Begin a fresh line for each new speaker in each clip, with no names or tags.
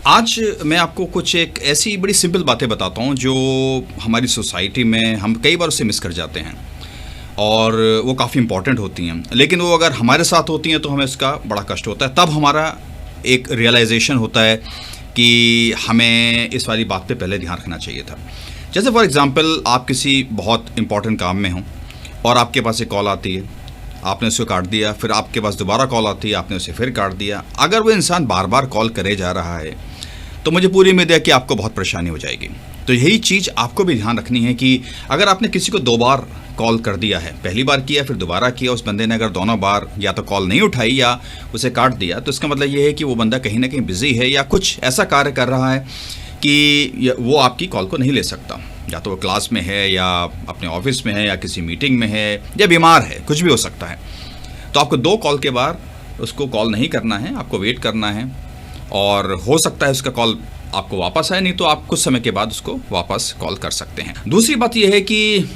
आज मैं आपको कुछ एक ऐसी बड़ी सिंपल बातें बताता हूँ जो हमारी सोसाइटी में हम कई बार उसे मिस कर जाते हैं और वो काफ़ी इम्पॉर्टेंट होती हैं, लेकिन वो अगर हमारे साथ होती हैं तो हमें उसका बड़ा कष्ट होता है। तब हमारा एक रियलाइजेशन होता है कि हमें इस वाली बात पे पहले ध्यान रखना चाहिए था। जैसे फॉर एग्ज़ाम्पल आप किसी बहुत इम्पॉर्टेंट काम में हों और आपके पास एक कॉल आती है, आपने उसे काट दिया, फिर आपके पास दोबारा कॉल आती है, आपने उसे फिर काट दिया। अगर वो इंसान बार बार कॉल करे जा रहा है तो मुझे पूरी उम्मीद है कि आपको बहुत परेशानी हो जाएगी। तो यही चीज़ आपको भी ध्यान रखनी है कि अगर आपने किसी को 2 बार कॉल कर दिया है, पहली बार किया फिर दोबारा किया, उस बंदे ने अगर दोनों बार या तो कॉल नहीं उठाई या उसे काट दिया, तो इसका मतलब ये है कि वो बंदा कहीं ना कहीं बिजी है या कुछ ऐसा कार्य कर रहा है कि वो आपकी कॉल को नहीं ले सकता। या तो वो क्लास में है या अपने ऑफिस में है या किसी मीटिंग में है या बीमार है, कुछ भी हो सकता है। तो आपको 2 कॉल के बाद उसको कॉल नहीं करना है, आपको वेट करना है और हो सकता है उसका कॉल आपको वापस आए, नहीं तो आप कुछ समय के बाद उसको वापस कॉल कर सकते हैं। दूसरी बात यह है कि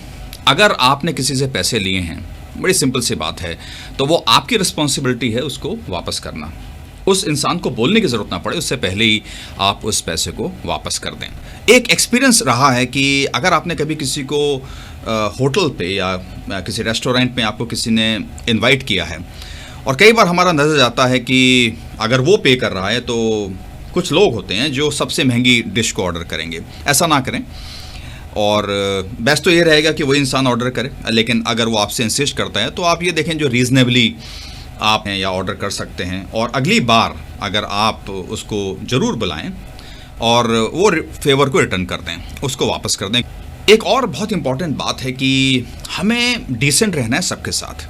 अगर आपने किसी से पैसे लिए हैं, बड़ी सिंपल सी बात है, तो वो आपकी रिस्पॉन्सिबिलिटी है उसको वापस करना। उस इंसान को बोलने की ज़रूरत ना पड़े, उससे पहले ही आप उस पैसे को वापस कर दें। एक एक्सपीरियंस रहा है कि अगर आपने कभी किसी को होटल पे या किसी रेस्टोरेंट में आपको किसी ने इनवाइट किया है और कई बार हमारा नज़र जाता है कि अगर वो पे कर रहा है तो कुछ लोग होते हैं जो सबसे महंगी डिश को ऑर्डर करेंगे। ऐसा ना करें और बेस्ट तो ये रहेगा कि वही इंसान ऑर्डर करे, लेकिन अगर वो आपसे इंसिस्ट करता है तो आप ये देखें जो रीज़नेबली आप हैं या ऑर्डर कर सकते हैं। और अगली बार अगर आप उसको ज़रूर बुलाएं और वो फेवर को रिटर्न कर दें, उसको वापस कर दें। एक और बहुत इंपॉर्टेंट बात है कि हमें डिसेंट रहना है सबके साथ।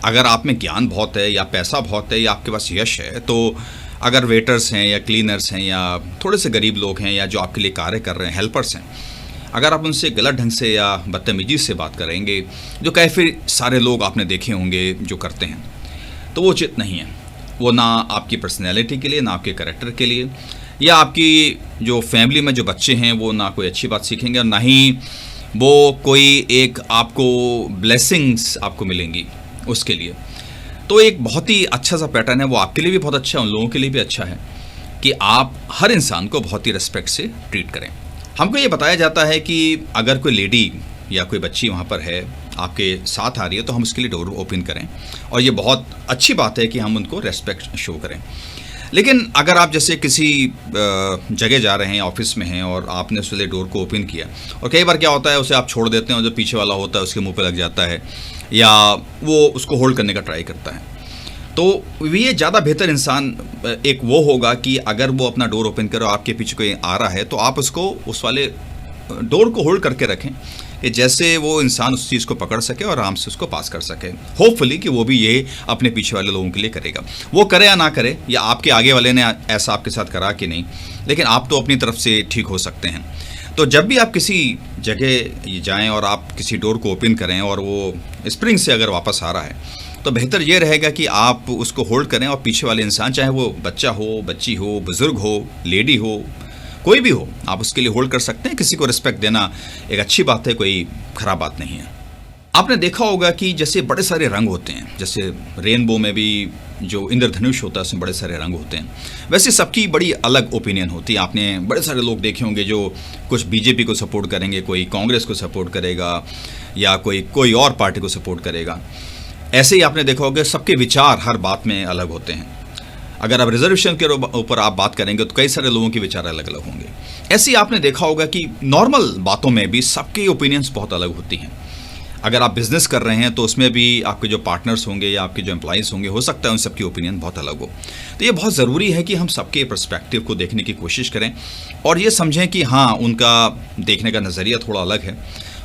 अगर आप में ज्ञान बहुत है या पैसा बहुत है या आपके पास यश है, तो अगर वेटर्स हैं या क्लीनर्स हैं या थोड़े से गरीब लोग हैं या जो आपके लिए कार्य कर रहे हैं, हेल्पर्स हैं, अगर आप उनसे गलत ढंग से या बदतमीजी से बात करेंगे, जो काफ़ी सारे लोग आपने देखे होंगे जो करते हैं, तो वो उचित नहीं है। वो ना आपकी पर्सनैलिटी के लिए, ना आपके कैरेक्टर के लिए, या आपकी जो फैमिली में जो बच्चे हैं वो ना कोई अच्छी बात सीखेंगे और ना ही वो कोई एक आपको ब्लेसिंग्स आपको मिलेंगी उसके लिए। तो एक बहुत ही अच्छा सा पैटर्न है, वो आपके लिए भी बहुत अच्छा है, उन लोगों के लिए भी अच्छा है कि आप हर इंसान को बहुत ही रिस्पेक्ट से ट्रीट करें। हमको ये बताया जाता है कि अगर कोई लेडी या कोई बच्ची वहाँ पर है, आपके साथ आ रही है, तो हम उसके लिए डोर ओपन करें और ये बहुत अच्छी बात है कि हम उनको रेस्पेक्ट शो करें। लेकिन अगर आप जैसे किसी जगह जा रहे हैं, ऑफिस में हैं और आपने उसके लिए डोर को ओपन किया और कई बार क्या होता है उसे आप छोड़ देते हैं और जो पीछे वाला होता है उसके मुंह पे लग जाता है या वो उसको होल्ड करने का ट्राई करता है, तो ये ज़्यादा बेहतर इंसान एक वो होगा कि अगर वो अपना डोर ओपन करे और आपके पीछे कोई आ रहा है तो आप उसको उस वाले डोर को होल्ड करके रखें कि जैसे वो इंसान उस चीज़ को पकड़ सके और आराम से उसको पास कर सके। होपफुली कि वो भी ये अपने पीछे वाले लोगों के लिए करेगा। वो करे या ना करे, या आपके आगे वाले ने ऐसा आपके साथ करा कि नहीं, लेकिन आप तो अपनी तरफ से ठीक हो सकते हैं। तो जब भी आप किसी जगह जाएं और आप किसी डोर को ओपन करें और वो स्प्रिंग से अगर वापस आ रहा है, तो बेहतर ये रहेगा कि आप उसको होल्ड करें और पीछे वाले इंसान, चाहे वो बच्चा हो, बच्ची हो, बुज़ुर्ग हो, लेडी हो, कोई भी हो, आप उसके लिए होल्ड कर सकते हैं। किसी को रिस्पेक्ट देना एक अच्छी बात है, कोई ख़राब बात नहीं है। आपने देखा होगा कि जैसे बड़े सारे रंग होते हैं, जैसे रेनबो में भी जो इंद्रधनुष होता है उसमें बड़े सारे रंग होते हैं, वैसे सबकी बड़ी अलग ओपिनियन होती है। आपने बड़े सारे लोग देखे होंगे जो कुछ बीजेपी को सपोर्ट करेंगे, कोई कांग्रेस को सपोर्ट करेगा या कोई और पार्टी को सपोर्ट करेगा। ऐसे ही आपने देखा होगा सबके विचार हर बात में अलग होते हैं। अगर आप रिजर्वेशन के ऊपर आप बात करेंगे तो कई सारे लोगों के विचार अलग अलग होंगे। ऐसे ही आपने देखा होगा कि नॉर्मल बातों में भी सबकी ओपिनियंस बहुत अलग होती हैं। अगर आप बिज़नेस कर रहे हैं तो उसमें भी आपके जो पार्टनर्स होंगे या आपके जो एम्प्लॉइज़ होंगे, हो सकता है उन सबकी ओपिनियन बहुत अलग हो। तो ये बहुत ज़रूरी है कि हम सबके पर्सपेक्टिव को देखने की कोशिश करें और ये समझें कि हाँ, उनका देखने का नज़रिया थोड़ा अलग है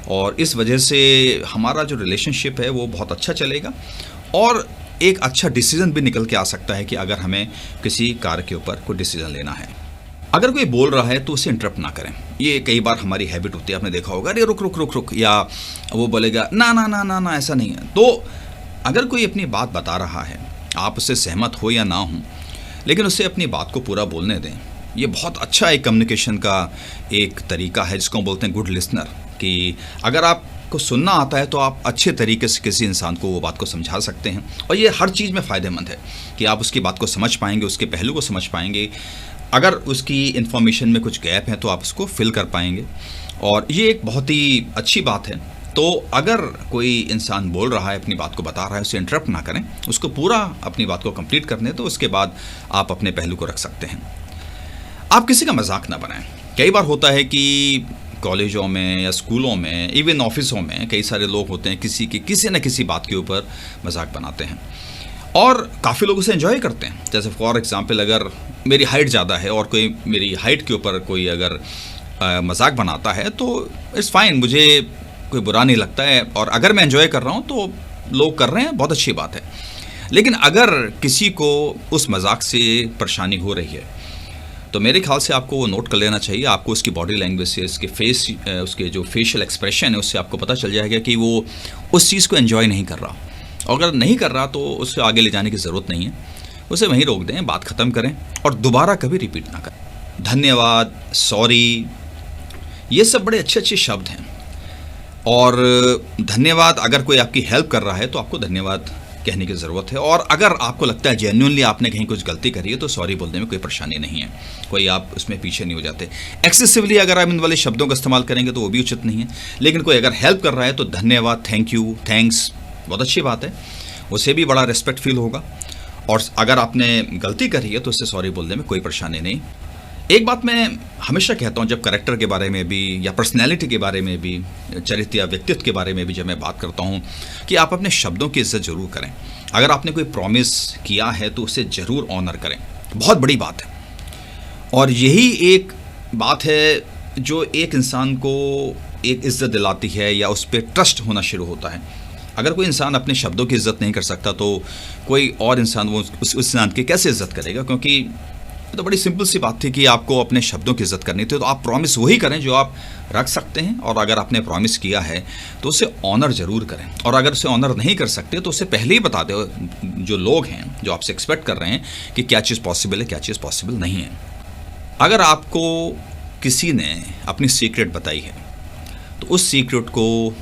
और इस वजह से हमारा जो रिलेशनशिप है वो बहुत अच्छा चलेगा और एक अच्छा डिसीजन भी निकल के आ सकता है कि अगर हमें किसी कार्य के ऊपर कोई डिसीजन लेना है। अगर कोई बोल रहा है तो उसे इंटरप्ट ना करें। ये कई बार हमारी हैबिट होती है, आपने देखा होगा, अरे रुक रुक रुक रुक, या वो बोलेगा ना ना ना ना ना, ऐसा नहीं है। तो अगर कोई अपनी बात बता रहा है, आप उससे सहमत हो या ना हो, लेकिन उसे अपनी बात को पूरा बोलने दें। ये बहुत अच्छा एक कम्युनिकेशन का एक तरीका है जिसको हम बोलते हैं गुड लिसनर, कि अगर आपको सुनना आता है तो आप अच्छे तरीके से किसी इंसान को वो बात को समझा सकते हैं और ये हर चीज़ में फ़ायदेमंद है कि आप उसकी बात को समझ पाएंगे, उसके पहलू को समझ पाएंगे अगर उसकी इन्फॉर्मेशन में कुछ गैप है तो आप उसको फिल कर पाएंगे, और ये एक बहुत ही अच्छी बात है। तो अगर कोई इंसान बोल रहा है, अपनी बात को बता रहा है, उसे इंटरप्ट ना करें, उसको पूरा अपनी बात को कंप्लीट करने दो, उसके बाद आप अपने पहलू को रख सकते हैं। आप किसी का मजाक ना बनाएं। कई बार होता है कि कॉलेजों में या स्कूलों में, इवन ऑफिसों में कई सारे लोग होते हैं किसी न किसी बात के ऊपर मजाक बनाते हैं, और काफ़ी लोग उसे एंजॉय करते हैं। जैसे फॉर एग्जांपल, अगर मेरी हाइट ज़्यादा है और कोई मेरी हाइट के ऊपर कोई अगर मजाक बनाता है तो इट्स फाइन, मुझे कोई बुरा नहीं लगता है, और अगर मैं एंजॉय कर रहा हूँ तो लोग कर रहे हैं, बहुत अच्छी बात है। लेकिन अगर किसी को उस मजाक से परेशानी हो रही है तो मेरे ख्याल से आपको वो नोट कर लेना चाहिए। आपको उसकी बॉडी लैंग्वेज से, उसके जो फेशियल एक्सप्रेशन है उससे आपको पता चल जाएगा कि वो उस चीज़ को एंजॉय नहीं कर रहा। और अगर नहीं कर रहा तो उससे आगे ले जाने की ज़रूरत नहीं है, उसे वहीं रोक दें, बात ख़त्म करें और दोबारा कभी रिपीट ना करें। धन्यवाद, सॉरी, ये सब बड़े अच्छे अच्छे शब्द हैं। और धन्यवाद, अगर कोई आपकी हेल्प कर रहा है तो आपको धन्यवाद कहने की ज़रूरत है, और अगर आपको लगता है जेन्युइनली आपने कहीं कुछ गलती करी है तो सॉरी बोलने में कोई परेशानी नहीं है, कोई आप उसमें पीछे नहीं हो जाते। एक्सेसिवली अगर आप इन वाले शब्दों का इस्तेमाल करेंगे तो वो भी उचित नहीं है। लेकिन कोई अगर हेल्प कर रहा है तो धन्यवाद, थैंक यू, थैंक्स, बहुत अच्छी बात है, उसे भी बड़ा रिस्पेक्ट फील होगा। और अगर आपने गलती करी है तो उससे सॉरी बोलने में कोई परेशानी नहीं। एक बात मैं हमेशा कहता हूँ, जब कैरेक्टर के बारे में भी या पर्सनैलिटी के बारे में भी, चरित्र या व्यक्तित्व के बारे में भी जब मैं बात करता हूँ, कि आप अपने शब्दों की इज्जत ज़रूर करें। अगर आपने कोई प्रॉमिस किया है तो उसे ज़रूर ऑनर करें, बहुत बड़ी बात है। और यही एक बात है जो एक इंसान को एक इज़्ज़त दिलाती है या उस पर ट्रस्ट होना शुरू होता है। अगर कोई इंसान अपने शब्दों की इज़्ज़त नहीं कर सकता तो कोई और इंसान वो उस इंसान की कैसे इज़्ज़त करेगा? क्योंकि तो बड़ी सिंपल सी बात थी कि आपको अपने शब्दों की इज़्ज़त करनी थी, तो आप प्रॉमिस वही करें जो आप रख सकते हैं, और अगर आपने प्रॉमिस किया है तो उसे ऑनर ज़रूर करें। और अगर उसे ऑनर नहीं कर सकते तो उसे पहले ही बता दो, जो लोग हैं जो आपसे एक्सपेक्ट कर रहे हैं, कि क्या चीज़ पॉसिबल है, क्या चीज़ पॉसिबल नहीं है। अगर आपको किसी ने अपनी सीक्रेट बताई है तो उस सीक्रेट को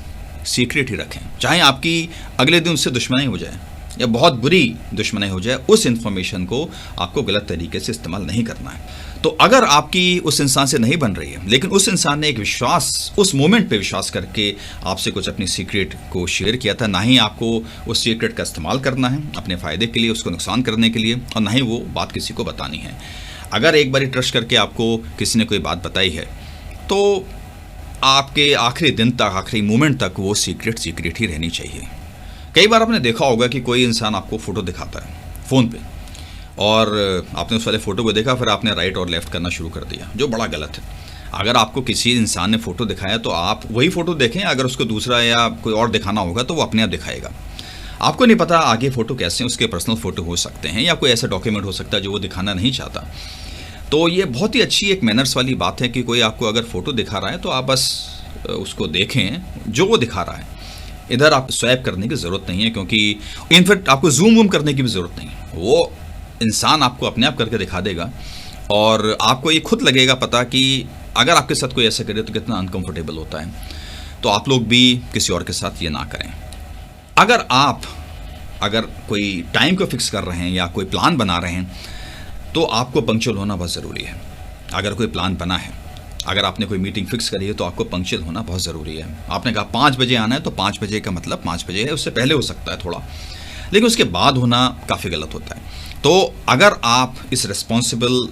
सीक्रेट ही रखें, चाहे आपकी अगले दिन उससे दुश्मनी हो जाए या बहुत बुरी दुश्मनी हो जाए, उस इन्फॉर्मेशन को आपको गलत तरीके से इस्तेमाल नहीं करना है। तो अगर आपकी उस इंसान से नहीं बन रही है, लेकिन उस इंसान ने एक विश्वास, उस मोमेंट पे विश्वास करके आपसे कुछ अपनी सीक्रेट को शेयर किया था, ना ही आपको उस सीक्रेट का इस्तेमाल करना है अपने फ़ायदे के लिए, उसको नुकसान करने के लिए, और ना ही वो बात किसी को बतानी है। अगर एक बारी ट्रस्ट करके आपको किसी ने कोई बात बताई है तो आपके आखिरी दिन तक, आखिरी मोमेंट तक वो सीक्रेट ही रहनी चाहिए। कई बार आपने देखा होगा कि कोई इंसान आपको फ़ोटो दिखाता है फ़ोन पे, और आपने उस वाले फ़ोटो को देखा, फिर आपने राइट और लेफ़्ट करना शुरू कर दिया, जो बड़ा गलत है। अगर आपको किसी इंसान ने फ़ोटो दिखाया तो आप वही फ़ोटो देखें, अगर उसको दूसरा या कोई और दिखाना होगा तो वो अपने आप दिखाएगा। आपको नहीं पता आगे फ़ोटो कैसे हैं, उसके पर्सनल फ़ोटो हो सकते हैं या कोई ऐसा डॉक्यूमेंट हो सकता है जो वो दिखाना नहीं चाहता। तो ये बहुत ही अच्छी एक मैनर्स वाली बात है कि कोई आपको अगर फ़ोटो दिखा रहा है तो आप बस उसको देखें जो वो दिखा रहा है। इधर आप स्वैप करने की ज़रूरत नहीं है, क्योंकि इनफैक्ट आपको जूम वूम करने की भी ज़रूरत नहीं है। वो इंसान आपको अपने आप करके दिखा देगा, और आपको ये खुद लगेगा पता कि अगर आपके साथ कोई ऐसा करे तो कितना अनकंफर्टेबल होता है। तो आप लोग भी किसी और के साथ ये ना करें। अगर कोई टाइम को फिक्स कर रहे हैं या कोई प्लान बना रहे हैं तो आपको पंक्चुअल होना बहुत ज़रूरी है। अगर कोई प्लान बना है, अगर आपने कोई मीटिंग फिक्स करी है तो आपको पंक्चुअल होना बहुत ज़रूरी है। आपने कहा 5 बजे आना है तो 5 बजे का मतलब 5 बजे है, उससे पहले हो सकता है थोड़ा, लेकिन उसके बाद होना काफ़ी गलत होता है। तो अगर आप इस रिस्पॉन्सिबल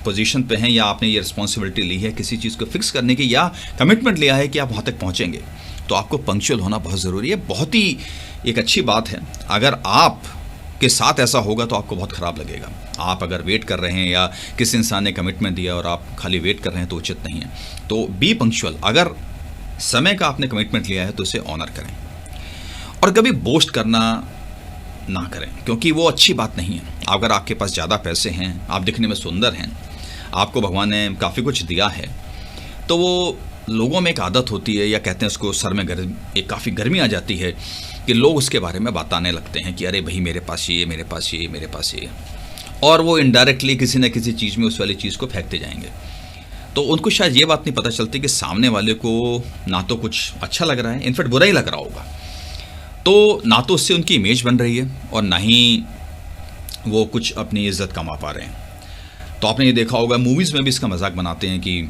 पोजीशन पे हैं या आपने ये रिस्पॉन्सिबिलिटी ली है किसी चीज़ को फिक्स करने की, या कमिटमेंट लिया है कि आप वहाँ तक पहुँचेंगे, तो आपको पंक्चुअल होना बहुत ज़रूरी है। बहुत ही एक अच्छी बात है। अगर आप के साथ ऐसा होगा तो आपको बहुत ख़राब लगेगा। आप अगर वेट कर रहे हैं या किसी इंसान ने कमिटमेंट दिया और आप खाली वेट कर रहे हैं तो उचित नहीं है। तो बी पंक्चुअल। अगर समय का आपने कमिटमेंट लिया है तो उसे ऑनर करें, और कभी बोस्ट करना ना करें, क्योंकि वो अच्छी बात नहीं है। अगर आपके पास ज़्यादा पैसे हैं, आप दिखने में सुंदर हैं, आपको भगवान ने काफ़ी कुछ दिया है, तो वो लोगों में एक आदत होती है, या कहते हैं उसको सर में एक काफ़ी गर्मी आ जाती है कि लोग उसके बारे में बताने लगते हैं कि अरे भाई मेरे पास ये, मेरे पास ये, मेरे पास ये, और वो इनडायरेक्टली किसी न किसी चीज़ में उस वाली चीज़ को फेंकते जाएंगे। तो उनको शायद ये बात नहीं पता चलती कि सामने वाले को ना तो कुछ अच्छा लग रहा है, इनफैक्ट बुरा ही लग रहा होगा। तो ना तो उससे उनकी इमेज बन रही है और ना ही वो कुछ अपनी इज्जत कमा पा रहे हैं। तो आपने ये देखा होगा मूवीज़ में भी इसका मजाक बनाते हैं कि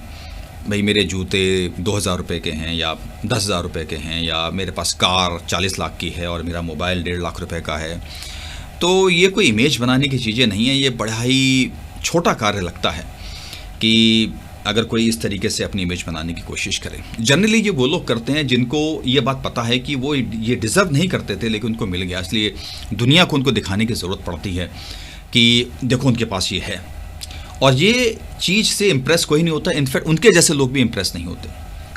भाई मेरे जूते 2,000 रुपये के हैं या 10,000 रुपये के हैं, या मेरे पास कार 40 लाख की है और मेरा मोबाइल 1.5 लाख रुपए का है। तो ये कोई इमेज बनाने की चीज़ें नहीं है, ये बड़ा ही छोटा कार्य लगता है कि अगर कोई इस तरीके से अपनी इमेज बनाने की कोशिश करे। जनरली ये वो लोग करते हैं जिनको ये बात पता है कि वो ये डिज़र्व नहीं करते थे, लेकिन उनको मिल गया, इसलिए दुनिया को उनको दिखाने की ज़रूरत पड़ती है कि देखो उनके पास ये है। और ये चीज़ से इम्प्रेस कोई नहीं होता, इनफैक्ट उनके जैसे लोग भी इम्प्रेस नहीं होते।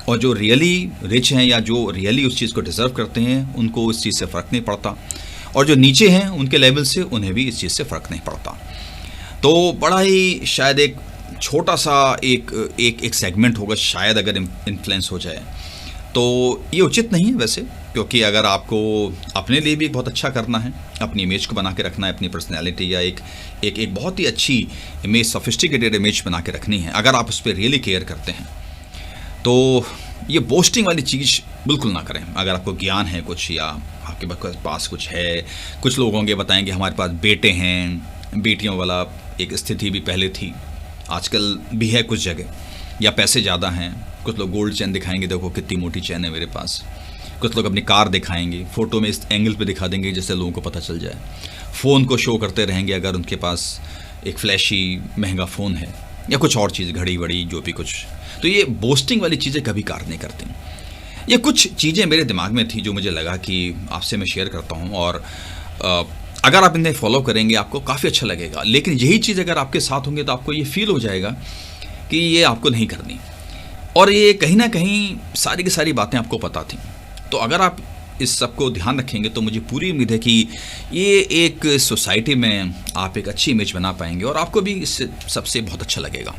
और जो रियली रिच हैं या जो रियली उस चीज़ को डिज़र्व करते हैं, उनको इस चीज़ से फ़र्क नहीं पड़ता, और जो नीचे हैं उनके लेवल से, उन्हें भी इस चीज़ से फ़र्क नहीं पड़ता। तो बड़ा ही शायद एक छोटा सा एक सेगमेंट होगा शायद, अगर इन्फ्लुएंस हो जाए तो ये उचित नहीं है वैसे, क्योंकि अगर आपको अपने लिए भी बहुत अच्छा करना है, अपनी इमेज को बना के रखना है, अपनी पर्सनैलिटी या एक बहुत ही अच्छी इमेज, सोफिस्टिकेटेड इमेज बना के रखनी है, अगर आप उस पर रियली केयर करते हैं, तो ये बोस्टिंग वाली चीज़ बिल्कुल ना करें। अगर आपको ज्ञान है कुछ या आपके पास कुछ है, कुछ लोग होंगे बताएंगे हमारे पास बेटे हैं, बेटियों वाला एक स्थिति भी पहले थी, आजकल भी है कुछ जगह, या पैसे ज़्यादा हैं, कुछ लोग गोल्ड चैन दिखाएंगे, देखो कितनी मोटी चैन है मेरे पास, कुछ लोग अपनी कार दिखाएंगे, फ़ोटो में इस एंगल पे दिखा देंगे जिससे लोगों को पता चल जाए, फ़ोन को शो करते रहेंगे अगर उनके पास एक फ्लैशी महंगा फ़ोन है, या कुछ और चीज़, घड़ी वड़ी जो भी कुछ। तो ये बोस्टिंग वाली चीज़ें कभी कार नहीं करती। ये कुछ चीज़ें मेरे दिमाग में थी जो मुझे लगा कि आपसे मैं शेयर करता हूँ, और अगर आप इन्हें फॉलो करेंगे आपको काफ़ी अच्छा लगेगा। लेकिन यही चीज़ अगर आपके साथ होंगे तो आपको ये फील हो जाएगा कि ये आपको नहीं करनी, और ये कहीं ना कहीं सारी की सारी बातें आपको पता थी। तो अगर आप इस सब को ध्यान रखेंगे तो मुझे पूरी उम्मीद है कि ये एक सोसाइटी में आप एक अच्छी इमेज बना पाएंगे और आपको भी इससे सबसे बहुत अच्छा लगेगा।